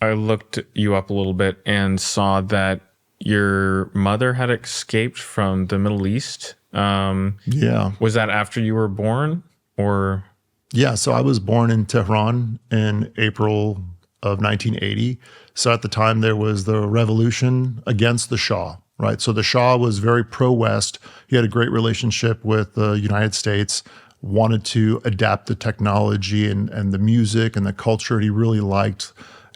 I looked you up a little bit and saw that your mother had escaped from the Middle East. Yeah. Was that after you were born, or? Yeah. So I was born in Tehran in April of 1980. So at the time, there was the revolution against the Shah, right? So the Shah was very pro-West. He had a great relationship with the United States, wanted to adapt the technology and the music and the culture. He really liked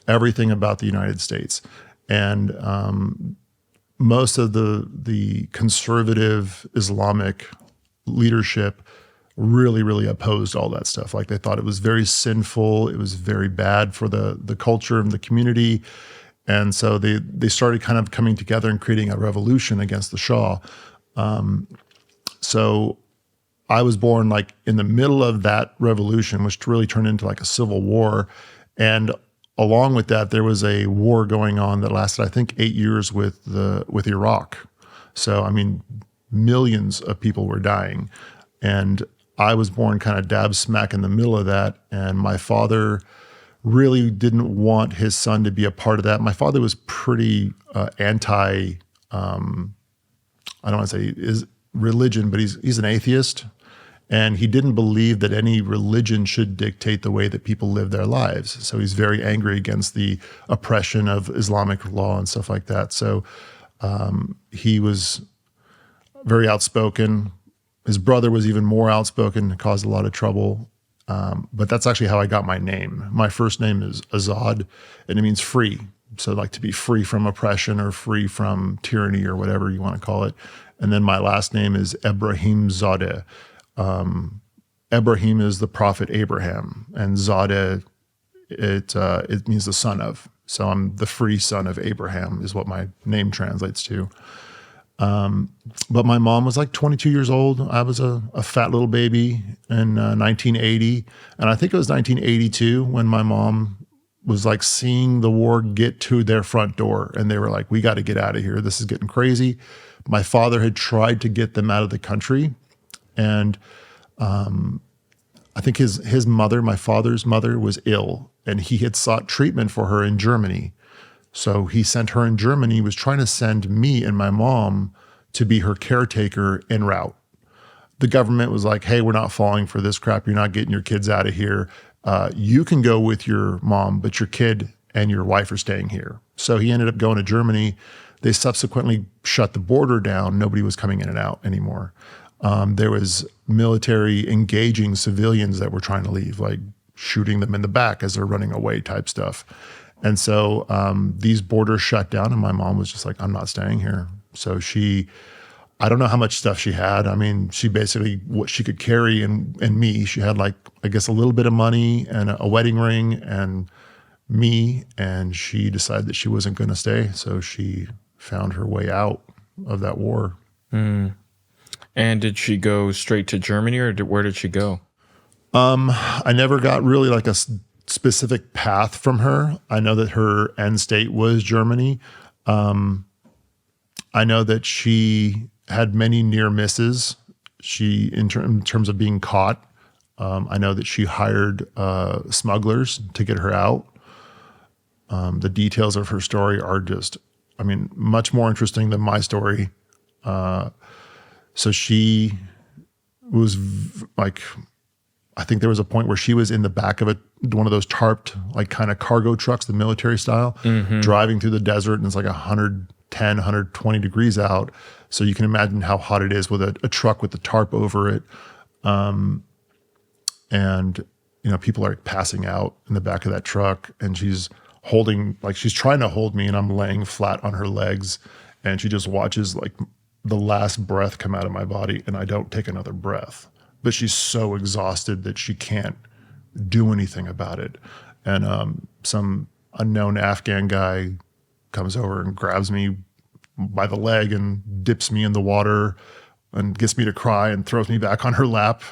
everything about the United States. And most of the conservative Islamic leadership really opposed all that stuff. Like they thought it was very sinful. It was very bad for the culture and the community. And so they started kind of coming together and creating a revolution against the Shah. So I was born like in the middle of that revolution, which really turned into like a civil war. And along with that, there was a war going on that lasted, I think, 8 years with Iraq. So, I mean, millions of people were dying. And I was born kind of dab smack in the middle of that. And my father really didn't want his son to be a part of that. My father was pretty anti, I don't want to say is religion, but he's an atheist. And he didn't believe that any religion should dictate the way that people live their lives. So he's very angry against the oppression of Islamic law and stuff like that. So he was very outspoken. His brother was even more outspoken, caused a lot of trouble. But that's actually how I got my name. My first name is Azad, and it means free. So like to be free from oppression or free from tyranny or whatever you want to call it. And then my last name is Ebrahim Zadeh. Ebrahim is the prophet Abraham, and Zadeh, it means the son of. So I'm the free son of Abraham is what my name translates to. But my mom was like 22 years old. I was a fat little baby in 1980. And I think it was 1982 when my mom was like seeing the war get to their front door. And they were like, we got to get out of here. This is getting crazy. My father had tried to get them out of the country. And I think his mother, my father's mother, was ill. And he had sought treatment for her in Germany. So he sent her in Germany, was trying to send me and my mom to be her caretaker en route. The government was like, hey, we're not falling for this crap. You're not getting your kids out of here. You can go with your mom, but your kid and your wife are staying here. So he ended up going to Germany. They subsequently shut the border down. Nobody was coming in and out anymore. There was military engaging civilians that were trying to leave, like shooting them in the back as they're running away type stuff. And so these borders shut down, and my mom was just like, I'm not staying here. So I don't know how much stuff she had. I mean, she basically, what she could carry and me, she had like, I guess, a little bit of money and a wedding ring and me, and she decided that she wasn't going to stay. So she found her way out of that war. Mm. And did she go straight to Germany, or where did she go? I never got really like a specific path from her. I know that her end state was Germany. I know that she had many near misses. In terms of being caught, I know that she hired smugglers to get her out. The details of her story are just, I mean, much more interesting than my story. So she was like, I think there was a point where she was in the back of one of those tarped, like kind of cargo trucks, the military style, driving through the desert, and it's like 110, 120 degrees out. So you can imagine how hot it is with a truck with the tarp over it. And, you know, people are passing out in the back of that truck, and she's she's trying to hold me, and I'm laying flat on her legs, and she just watches like the last breath come out of my body, and I don't take another breath. But she's so exhausted that she can't do anything about it. And some unknown Afghan guy comes over and grabs me by the leg and dips me in the water and gets me to cry and throws me back on her lap.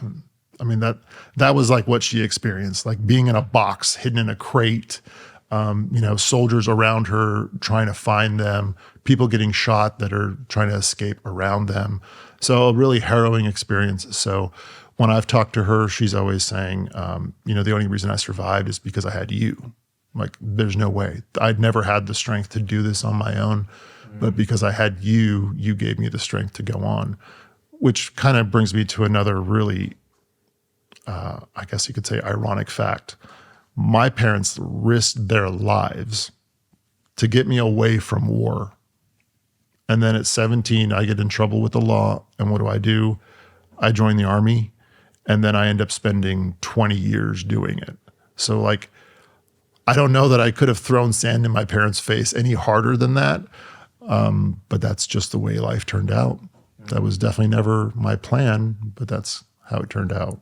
I mean, that was like what she experienced, like being in a box, hidden in a crate, soldiers around her trying to find them, people getting shot that are trying to escape around them. So a really harrowing experience. So when I've talked to her, she's always saying, the only reason I survived is because I had you. Like, there's no way. I'd never had the strength to do this on my own, but because I had you, you gave me the strength to go on, which kind of brings me to another really, I guess you could say, ironic fact. My parents risked their lives to get me away from war. And then at 17, I get in trouble with the law. And what do? I join the army. And then I end up spending 20 years doing it. So like, I don't know that I could have thrown sand in my parents' face any harder than that. But that's just the way life turned out. That was definitely never my plan, but that's how it turned out.